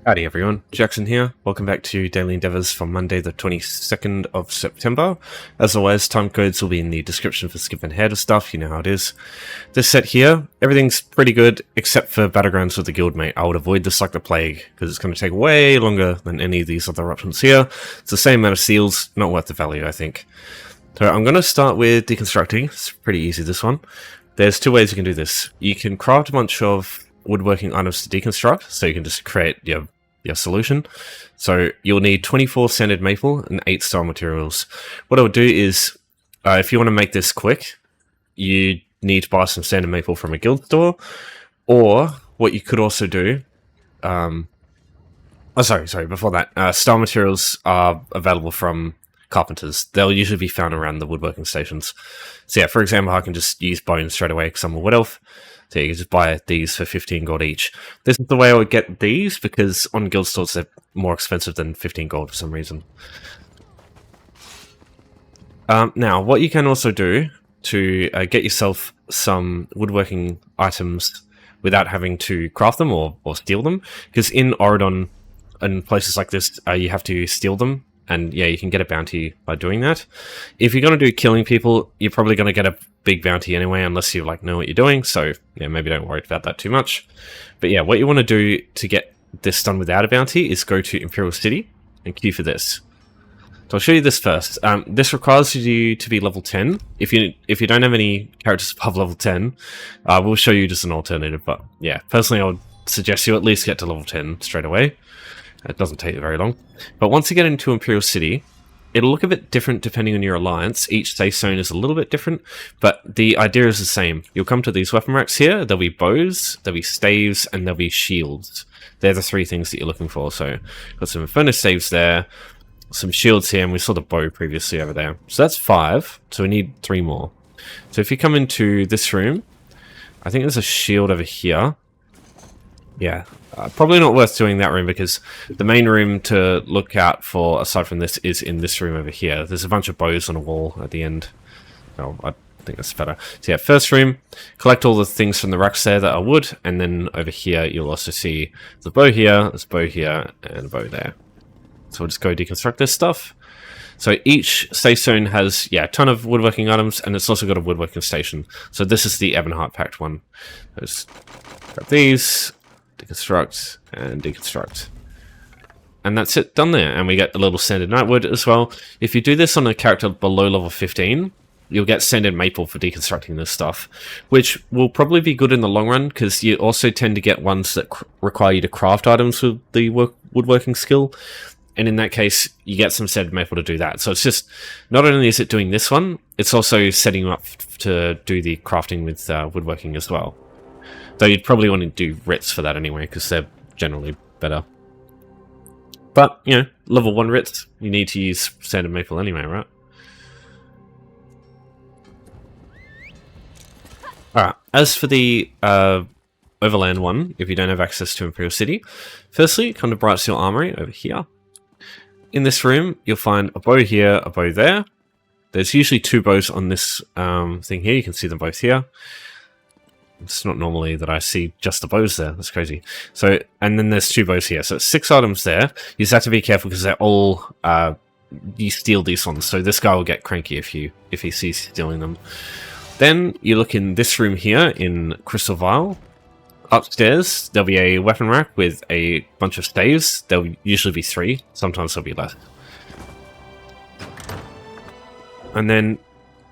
Howdy everyone, Jackson here. Welcome back to Daily Endeavours for Monday the 22nd of September. As always, timecodes will be in the description for skipping ahead of stuff, you know how it is. This set here, everything's pretty good except for Battlegrounds with the Guildmate. I would avoid this like the plague, because it's going to take way longer than any of these other options here. It's the same amount of seals, not worth the value I think. So I'm going to start with deconstructing. It's pretty easy this one. There's two ways you can do this. You can craft a bunch of woodworking items to deconstruct, so you can just create your solution. So you'll need 24 sanded maple and 8 style materials. What I'll do is, if you want to make this quick, you need to buy some sanded maple from a guild store, or what you could also do, before that, style materials are available from carpenters. They'll usually be found around the woodworking stations. So yeah, for example, I can just use bones straight away because I'm a wood elf. So you can just buy these for 15 gold each. This is the way I would get these, because on guild stores they're more expensive than 15 gold for some reason. Now, what you can also do to get yourself some woodworking items without having to craft them or steal them, because in Oridon and places like this, you have to steal them. And yeah, you can get a bounty by doing that. If you're going to do killing people, you're probably going to get a big bounty anyway, unless you know what you're doing. So yeah, maybe don't worry about that too much. But yeah, what you want to do to get this done without a bounty is go to Imperial City and queue for this. So I'll show you this first. This requires you to be level 10. If you don't have any characters above level 10, we'll show you just an alternative. But yeah, personally, I would suggest you at least get to level 10 straight away. It doesn't take very long. But once you get into Imperial City, it'll look a bit different depending on your alliance. Each safe zone is a little bit different, but the idea is the same. You'll come to these weapon racks here. There'll be bows, there'll be staves, and there'll be shields. They're the three things that you're looking for. So got some furnace staves there, some shields here, and we saw the bow previously over there. So that's 5, so we need 3 more. So if you come into this room, I think there's a shield over here. Yeah, probably not worth doing that room, because the main room to look out for, aside from this, is in this room over here. There's a bunch of bows on a wall at the end. Oh, I think that's better. So yeah, first room, collect all the things from the racks there that are wood, and then over here you'll also see the bow here, there's a bow here, and a bow there. So we'll just go deconstruct this stuff. So each safe zone has, yeah, a ton of woodworking items, and it's also got a woodworking station. So this is the Ebonheart Pact one. Just grab these, deconstruct, and deconstruct. And that's it, done there. And we get a little sanded nightwood as well. If you do this on a character below level 15, you'll get sanded maple for deconstructing this stuff, which will probably be good in the long run, because you also tend to get ones that require you to craft items with the woodworking skill. And in that case, you get some sanded maple to do that. So it's just, not only is it doing this one, it's also setting you up to do the crafting with woodworking as well. Though you'd probably want to do writs for that anyway, because they're generally better. But, you know, level 1 writs, you need to use sanded maple anyway, right? Alright, as for the overland one, if you don't have access to Imperial City, firstly, come to Bright Steel Armory over here. In this room, you'll find a bow here, a bow there. There's usually 2 bows on this thing here, you can see them both here. It's not normally that I see just the bows there. That's crazy. So, and then there's 2 bows here. So it's 6 items there. You just have to be careful, because they're all you steal these ones. So this guy will get cranky if he sees stealing them. Then you look in this room here in Crystal Vial. Upstairs there'll be a weapon rack with a bunch of staves. There'll usually be 3. Sometimes there'll be less. And then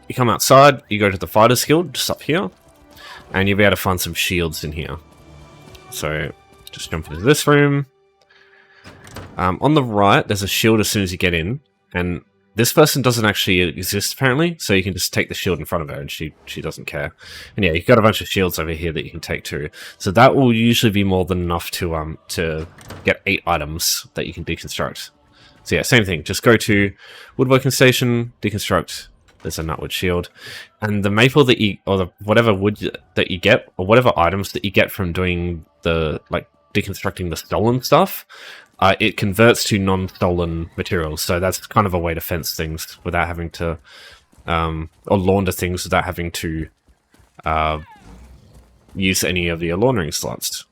you come outside. You go to the Fighter's Guild just up here. And you'll be able to find some shields in here. So, just jump into this room. On the right, there's a shield as soon as you get in. And this person doesn't actually exist, apparently. So you can just take the shield in front of her, and she doesn't care. And yeah, you've got a bunch of shields over here that you can take too. So that will usually be more than enough to get 8 items that you can deconstruct. So yeah, same thing. Just go to Woodworking Station, deconstruct. There's a nutwood shield, and the maple that you, or whatever wood that you get, or whatever items that you get from doing the, like, deconstructing the stolen stuff, it converts to non-stolen materials. So that's kind of a way to fence things without having to, or launder things without having to use any of your laundering slots.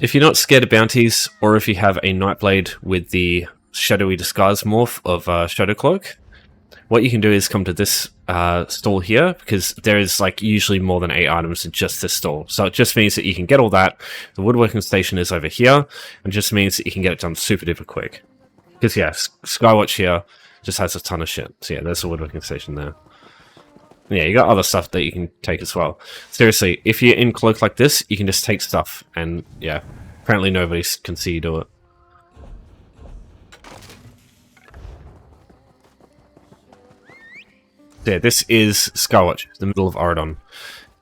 If you're not scared of bounties, or if you have a Nightblade with the shadowy disguise morph of Shadow Cloak, what you can do is come to this stall here, because there is like usually more than 8 items in just this stall. So it just means that you can get all that. The woodworking station is over here, and just means that you can get it done super duper quick. Because yeah, Skywatch here just has a ton of shit. So yeah, there's the woodworking station there. Yeah, you got other stuff that you can take as well. Seriously, if you're in cloak like this, you can just take stuff, and yeah, apparently nobody can see you do it. Yeah, this is Skywatch, the middle of Auradon.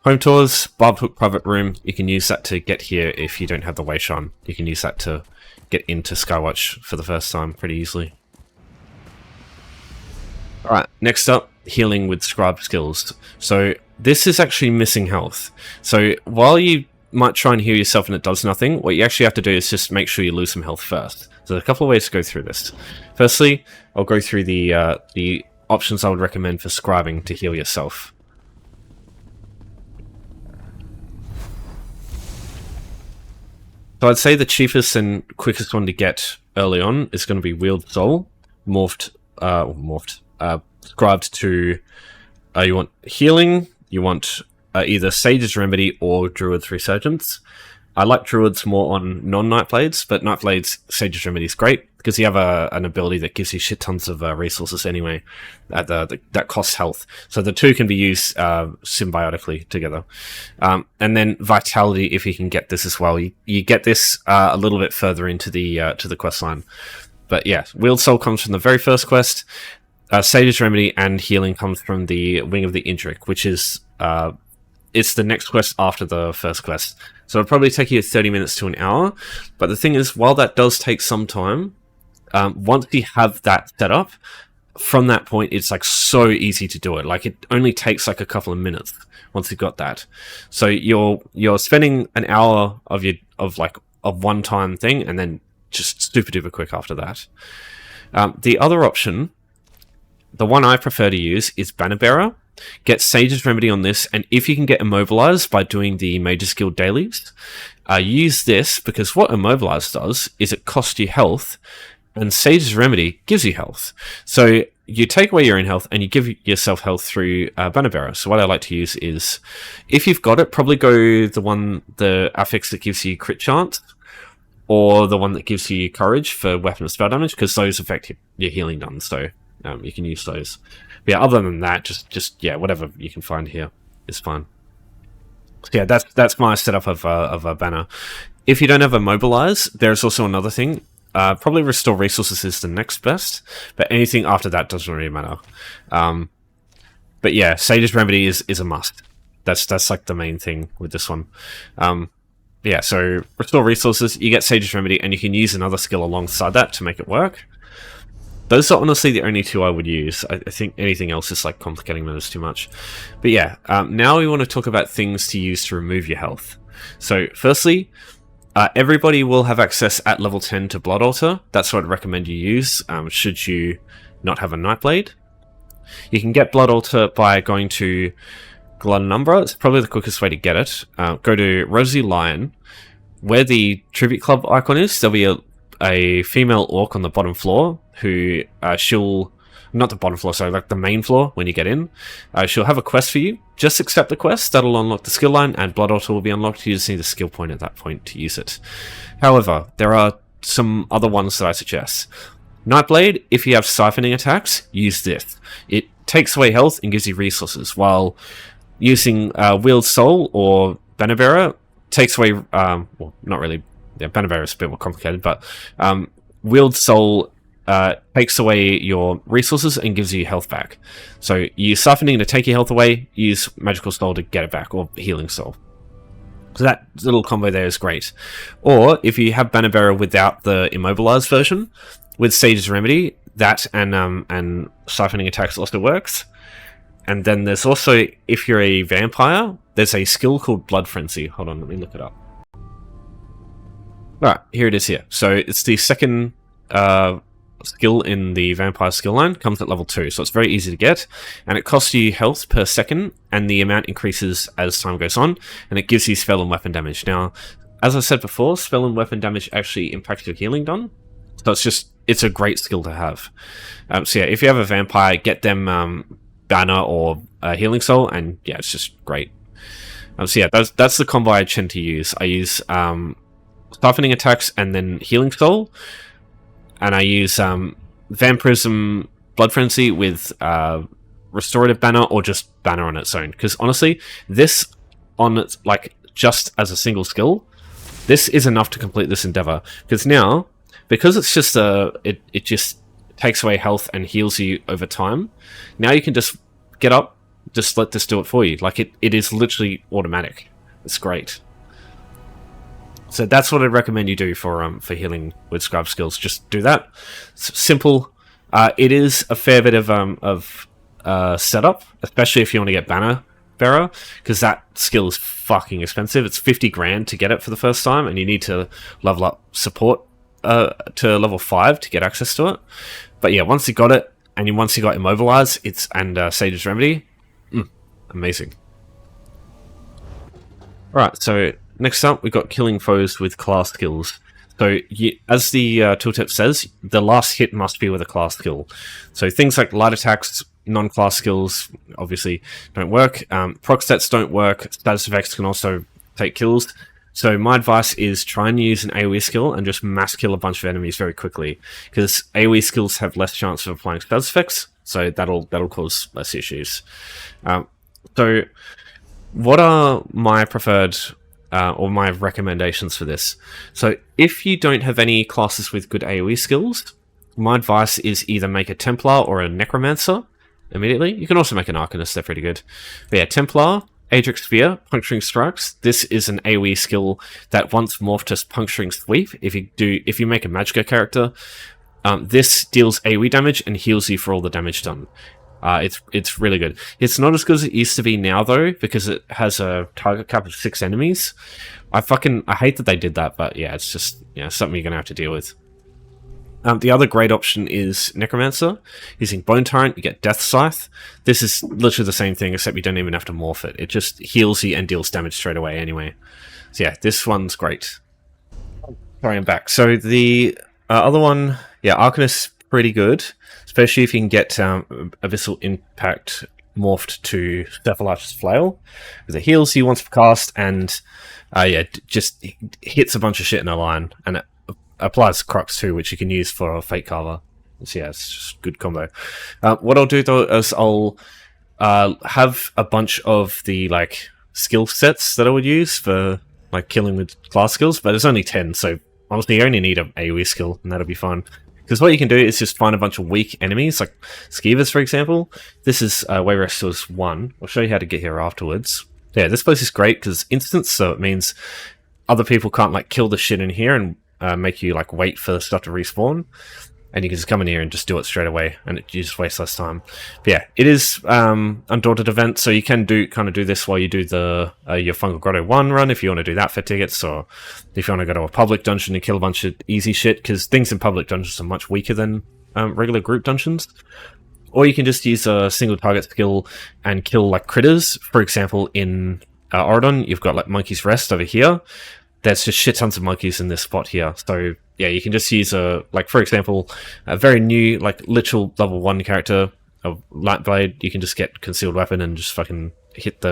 Home tours, barbed hook private room. You can use that to get here if you don't have the Wayshan. You can use that to get into Skywatch for the first time pretty easily. Alright, next up, healing with Scribed Skills. So this is actually missing health. So while you might try and heal yourself and it does nothing, what you actually have to do is just make sure you lose some health first. So there's a couple of ways to go through this. Firstly, I'll go through the options I would recommend for scribing to heal yourself. So I'd say the cheapest and quickest one to get early on is going to be Wield Soul, scribed to, you want healing, you want either Sage's Remedy or Druid's Resurgence. I like Druids more on non-Nightblades, but Nightblades, Sage's Remedy is great, because you have an ability that gives you shit tons of resources anyway, that costs health. So the two can be used symbiotically together. And then Vitality, if you can get this as well. You get this a little bit further into the quest line. But yeah, Wield Soul comes from the very first quest. Sage's Remedy and Healing comes from the Wing of the Indrik, which is it's the next quest after the first quest. So it'll probably take you 30 minutes to an hour. But the thing is, while that does take some time, once you have that set up, from that point, it's like so easy to do it. Like it only takes like a couple of minutes once you've got that. So you're spending an hour of one-time thing, and then just super duper quick after that. The other option, the one I prefer to use, is Banner Bearer. Get Sage's Remedy on this, and if you can get Immobilized by doing the Major Skill dailies, use this, because what Immobilize does is it costs you health, and Sage's Remedy gives you health. So you take away your own health, and you give yourself health through Banner Bearer. So what I like to use is, if you've got it, probably go the Affix that gives you crit chance, or the one that gives you courage for weapon and spell damage, because those affect your healing done, so you can use those. But yeah, other than that, just yeah, whatever you can find here is fine. So yeah, that's my setup of a banner. If you don't have Immobilize, there's also another thing. Probably Restore Resources is the next best, but anything after that doesn't really matter. But yeah, Sage's Remedy is a must. That's like the main thing with this one. Yeah, so Restore Resources, you get Sage's Remedy, and you can use another skill alongside that to make it work. Those are honestly the only two I would use. I think anything else is like complicating matters too much. But yeah, now we want to talk about things to use to remove your health. So firstly, everybody will have access at level 10 to Blood Altar. That's what I'd recommend you use, should you not have a Nightblade. You can get Blood Altar by going to Gluttonumbra. It's probably the quickest way to get it. Go to Rosie Lion. Where the Tribute Club icon is, there'll be a female orc on the bottom floor who not the bottom floor, sorry, like the main floor when you get in. She'll have a quest for you. Just accept the quest, that'll unlock the skill line, and Blood Altar will be unlocked. You just need the skill point at that point to use it. However, there are some other ones that I suggest. Nightblade, if you have siphoning attacks, use this. It takes away health and gives you resources, while using Wield Soul or Banner Bearer takes away, well, not really, yeah, Banner Bearer is a bit more complicated, but Wield Soul takes away your resources and gives you health back. So you use Siphoning to take your health away, use Magical Soul to get it back, or Healing Soul. So that little combo there is great. Or if you have Banner Bearer without the Immobilized version, with Sage's Remedy, that and Siphoning attacks also works. And then there's also, if you're a vampire, there's a skill called Blood Frenzy. Hold on, let me look it up. Alright, here it is here. So it's the second skill in the vampire skill line, comes at level 2, so it's very easy to get, and it costs you health per second, and the amount increases as time goes on, and it gives you spell and weapon damage. Now, as I said before, spell and weapon damage actually impacts your healing done. So it's a great skill to have. So yeah, if you have a vampire, get them banner or healing soul, and yeah, it's just great. So yeah, that's the combo I tend to use. I use softening attacks and then healing soul, and I use vampirism, blood frenzy with restorative banner or just banner on its own. Because honestly, this on its like just as a single skill, this is enough to complete this endeavor. Because now, because it's just it just takes away health and heals you over time. Now you can just get up, just let this do it for you. Like it is literally automatic. It's great. So that's what I'd recommend you do for healing with Scribed Skills. Just do that. It's simple. It is a fair bit of setup, especially if you want to get banner bearer, because that skill is fucking expensive. It's 50 grand to get it for the first time, and you need to level up support to level 5 to get access to it. But yeah, once you got it, and once you got Immobilize, and Sage's Remedy, amazing. Alright, so next up, we've got killing foes with class skills. So, as the tooltip says, the last hit must be with a class skill. So things like light attacks, non-class skills, obviously don't work. Proc stats don't work. Status effects can also take kills. So my advice is try and use an AoE skill and just mass kill a bunch of enemies very quickly, because AoE skills have less chance of applying status effects, so that'll cause less issues. So what are my preferred or my recommendations for this? So if you don't have any classes with good AoE skills, my advice is either make a Templar or a Necromancer immediately. You can also make an Arcanist, they're pretty good. But yeah, Templar, Aedric Sphere, Puncturing Strikes. This is an AoE skill that once morphed to Puncturing Sweep. If you make a Magicka character, this deals AoE damage and heals you for all the damage done. It's really good. It's not as good as it used to be now though, because it has a target cap of 6 enemies. I hate that they did that, but yeah, it's just something you're gonna have to deal with. The other great option is Necromancer. Using Bone Tyrant, you get Death Scythe. This is literally the same thing, except you don't even have to morph it. It just heals you and deals damage straight away anyway. So yeah, this one's great. Sorry, I'm back. So the other one, yeah, Arcanist, pretty good. Especially if you can get Abyssal Impact morphed to Cephalarch's Flail. Because it heals you once per cast, and just hits a bunch of shit in a line. And it applies Crux too, which you can use for a Fate Carver. So yeah, it's just a good combo. What I'll do though is I'll have a bunch of the skill sets that I would use for killing with class skills, but there's only 10, so honestly you only need an AoE skill and that'll be fine. Because what you can do is just find a bunch of weak enemies, like Skeevers for example. This is Wayrest's 1. I'll show you how to get here afterwards. Yeah, this place is great because it's instant, so it means other people can't kill the shit in here and make you wait for stuff to respawn, and you can just come in here and just do it straight away, and you just waste less time. But yeah, it is Undaunted event, so you can do this while you do the your Fungal Grotto 1 run if you want to do that for tickets, or if you want to go to a public dungeon and kill a bunch of easy shit, because things in public dungeons are much weaker than regular group dungeons. Or you can just use a single target skill and kill critters. For example, in Auridon, you've got Monkey's Rest over here. There's just shit tons of monkeys in this spot here. So yeah, you can just use for example, a very new, literal level 1 character of Lightblade. You can just get Concealed Weapon and just fucking hit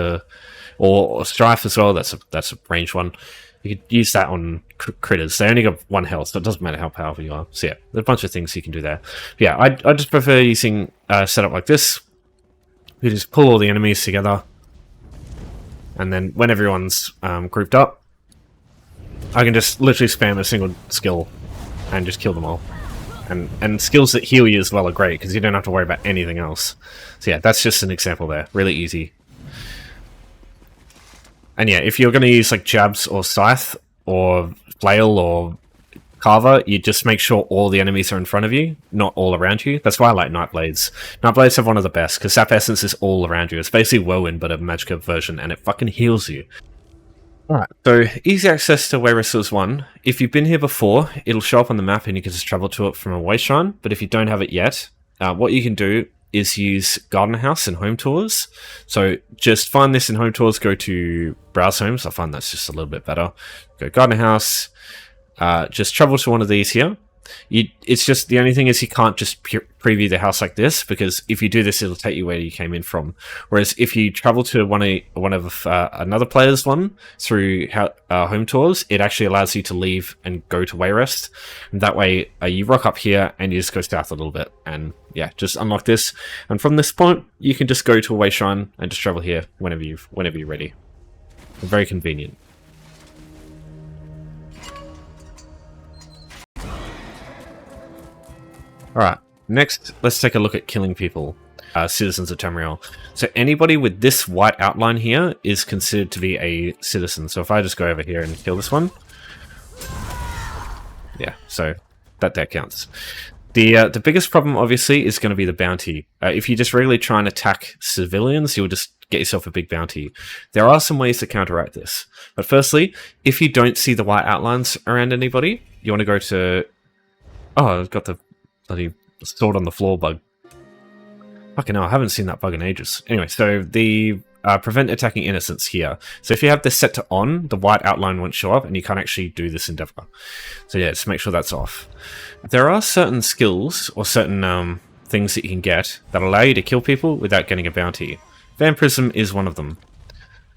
or Strife as well. That's a range one. You could use that on critters. They only got 1 health, so it doesn't matter how powerful you are. So yeah, there's a bunch of things you can do there. But yeah, I just prefer using a setup like this. You just pull all the enemies together, and then when everyone's grouped up, I can just literally spam a single skill and just kill them all. And skills that heal you as well are great, because you don't have to worry about anything else. So yeah, that's just an example there. Really easy. And yeah, if you're going to use Jabs or Scythe or Flail or Carver, you just make sure all the enemies are in front of you, not all around you. That's why I like Nightblades. Nightblades have one of the best, because Sap Essence is all around you. It's basically Whirlwind, but a Magicka version, and it fucking heals you. Alright, so easy access to Wayrest's 1. If you've been here before, it'll show up on the map and you can just travel to it from a way shrine, but if you don't have it yet, what you can do is use Garden House and Home Tours. So just find this in Home Tours, go to Browse Homes. I find that's just a little bit better. Go Garden House, just travel to one of these here. It's just, the only thing is you can't just preview the house like this, because if you do this, it'll take you where you came in from. Whereas if you travel to one of another player's one through Home Tours, it actually allows you to leave and go to Wayrest. And that way, you rock up here and you just go south a little bit, and yeah, just unlock this. And from this point, you can just go to a way shrine and just travel here whenever you're ready. Very convenient. Alright, next let's take a look at killing people, citizens of Tamriel. So anybody with this white outline here is considered to be a citizen. So if I just go over here and kill this one, yeah, so that counts. The biggest problem obviously is going to be the bounty. If you just regularly try and attack civilians, you'll just get yourself a big bounty. There are some ways to counteract this. But firstly, if you don't see the white outlines around anybody, you want to go to... Oh, I've got the bloody sword on the floor bug. Fucking hell, I haven't seen that bug in ages. Anyway, so the prevent attacking innocents here. So if you have this set to on, the white outline won't show up and you can't actually do this endeavor. So yeah, just make sure that's off. There are certain skills or certain things that you can get that allow you to kill people without getting a bounty. Vampirism is one of them.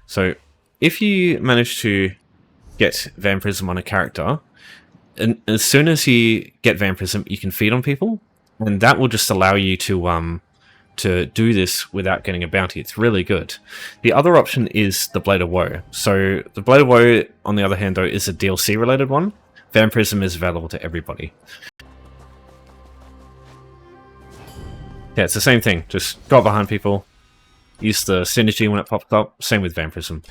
So if you manage to get vampirism on a character, and as soon as you get vampirism, you can feed on people, and that will just allow you to do this without getting a bounty. It's really good. The other option is the Blade of Woe. So the Blade of Woe, on the other hand, though, is a DLC related one. Vampirism is available to everybody. Yeah, it's the same thing. Just go behind people, use the synergy when it pops up. Same with vampirism.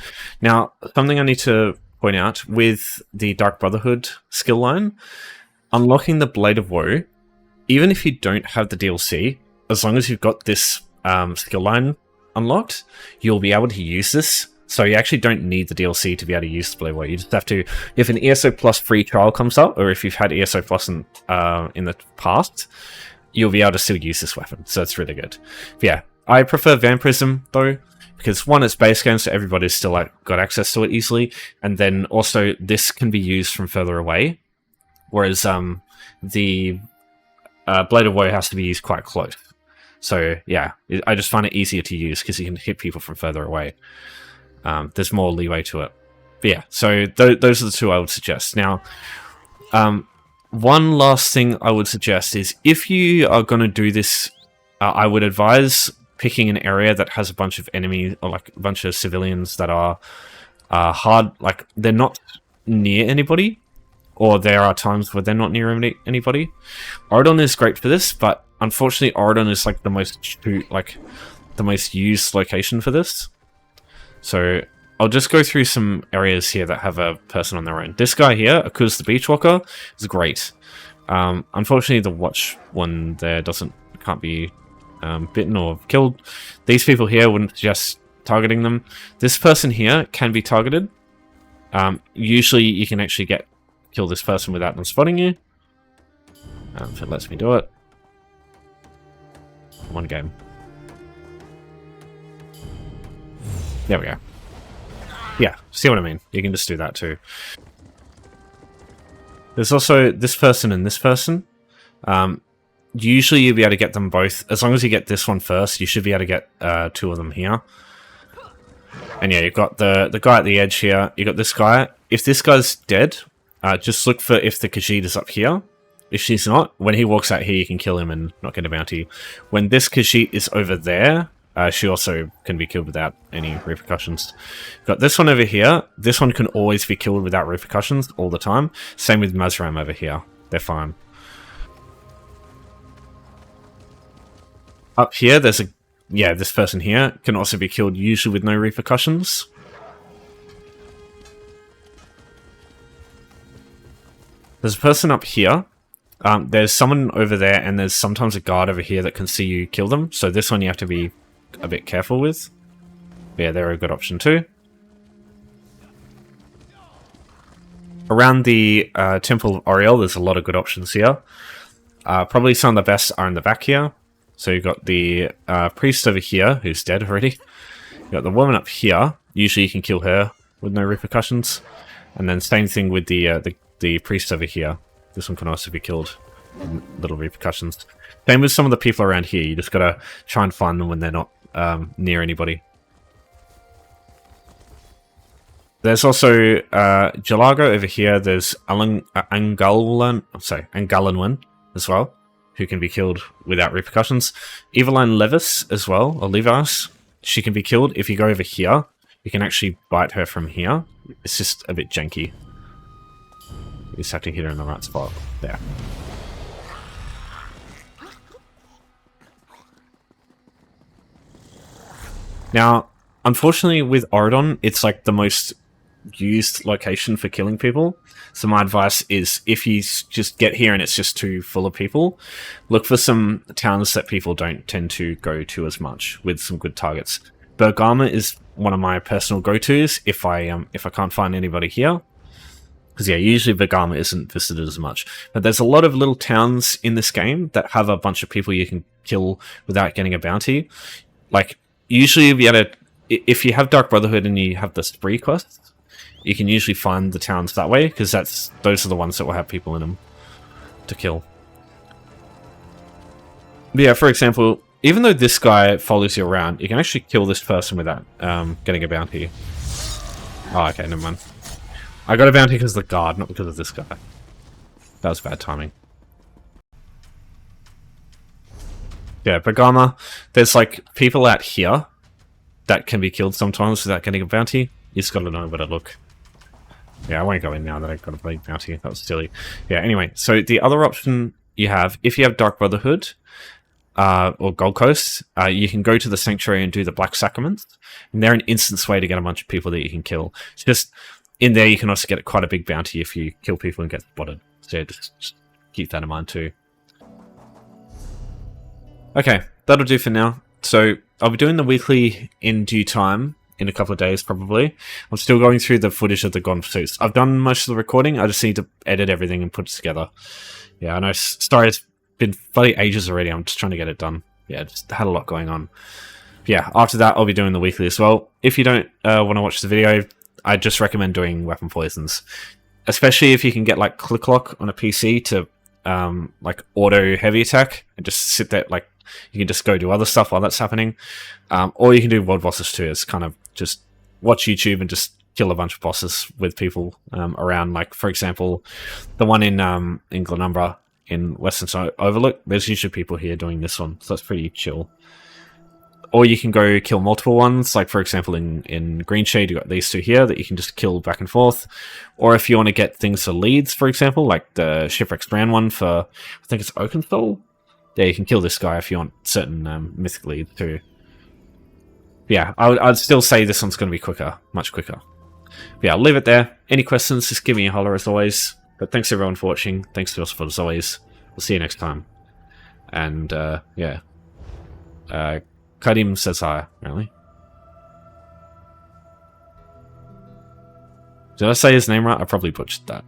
Now, something I need to point out, with the Dark Brotherhood skill line, unlocking the Blade of Woe, even if you don't have the DLC, as long as you've got this skill line unlocked, you'll be able to use this. So you actually don't need the DLC to be able to use the Blade of Woe. You just have to, if an ESO Plus free trial comes up, or if you've had ESO Plus in the past, you'll be able to still use this weapon. So it's really good. But yeah, I prefer Vampirism though, because one, it's base game, so everybody's still got access to it easily, and then also this can be used from further away, whereas the Blade of Woe has to be used quite close. So yeah, I just find it easier to use because you can hit people from further away. There's more leeway to it. But yeah, so those are the two I would suggest. Now, one last thing I would suggest is, if you are going to do this, I would advise picking an area that has a bunch of enemies, or like a bunch of civilians that are hard, like they're not near anybody, or there are times where they're not near anybody. Oridon is great for this, but unfortunately Oridon is like the most used location for this. So I'll just go through some areas here that have a person on their own. This guy here, Akuz the Beachwalker, is great. Unfortunately the watch one there can't be bitten or killed. These people here wouldn't suggest targeting them. This person here can be targeted. Usually you can actually kill this person without them spotting you. If it lets me do it. One game. There we go. Yeah, see what I mean? You can just do that too. There's also this person and this person. Usually you'll be able to get them both. As long as you get this one first, you should be able to get two of them here. And yeah, you've got the guy at the edge here. You got this guy. If this guy's dead, just look for if the Khajiit is up here. If she's not, when he walks out here, you can kill him and not get a bounty. When this Khajiit is over there, she also can be killed without any repercussions. Got this one over here. This one can always be killed without repercussions all the time. Same with Mazram over here. They're fine. Up here, there's this person here can also be killed, usually with no repercussions. There's a person up here. There's someone over there, and there's sometimes a guard over here that can see you kill them. So this one you have to be a bit careful with. Yeah, they're a good option too. Around the Temple of Oriel, there's a lot of good options here. Probably some of the best are in the back here. So you've got the priest over here, who's dead already. You've got the woman up here. Usually you can kill her with no repercussions. And then same thing with the priest over here. This one can also be killed with little repercussions. Same with some of the people around here. You just gotta try and find them when they're not near anybody. There's also Jalago over here. There's Angalanwen as well, who can be killed without repercussions. Eveline Levis as well, or Levis. She can be killed if you go over here. You can actually bite her from here. It's just a bit janky. You just have to hit her in the right spot. There. Now, unfortunately with Auradon, it's like the most used location for killing people. So my advice is, if you just get here and it's just too full of people, look for some towns that people don't tend to go to as much with some good targets. Bergama is one of my personal go-tos if I can't find anybody here. Because yeah, usually Bergama isn't visited as much. But there's a lot of little towns in this game that have a bunch of people you can kill without getting a bounty. Like, usually if you have Dark Brotherhood and you have the spree quests, you can usually find the towns that way, because those are the ones that will have people in them to kill. But yeah, for example, even though this guy follows you around, you can actually kill this person without getting a bounty. Oh, okay, never mind. I got a bounty because of the guard, not because of this guy. That was bad timing. Yeah, Bergama, there's like people out here that can be killed sometimes without getting a bounty. You just gotta know where to look. Yeah, I won't go in now that I've got a bloody bounty. That was silly. Yeah, anyway, so the other option you have, if you have Dark Brotherhood, or Gold Coast, you can go to the Sanctuary and do the Black Sacraments. And they're an instant way to get a bunch of people that you can kill. It's just, in there you can also get quite a big bounty if you kill people and get spotted. So yeah, just keep that in mind too. Okay, that'll do for now. So I'll be doing the weekly in due time, in a couple of days probably. I'm still going through the footage of the Gone Pursuits. I've done most of the recording, I just need to edit everything and put it together. Yeah, I know, sorry, it's been bloody ages already, I'm just trying to get it done. Yeah, just had a lot going on. Yeah, after that I'll be doing the weekly as well. If you don't want to watch the video, I just recommend doing weapon poisons. Especially if you can get like click lock on a PC to like auto heavy attack and just sit there, like you can just go do other stuff while that's happening. Or you can do world bosses too. It's kind of just watch YouTube and just kill a bunch of bosses with people around. Like, for example, the one in Glenumbra in Western Overlook, there's usually people here doing this one, so that's pretty chill. Or you can go kill multiple ones, like for example in Green Shade you got these two here that you can just kill back and forth. Or if you want to get things for leads, for example, like the Shipwreck Strand one for, I think it's Oakenthal. Yeah, you can kill this guy if you want certain mythic leads too. Yeah, I'd still say this one's going to be quicker, much quicker. But yeah, I'll leave it there. Any questions, just give me a holler as always. But thanks everyone for watching. Thanks for your support as always. We'll see you next time. And yeah. Kadim says hi, apparently. Did I say his name right? I probably butchered that.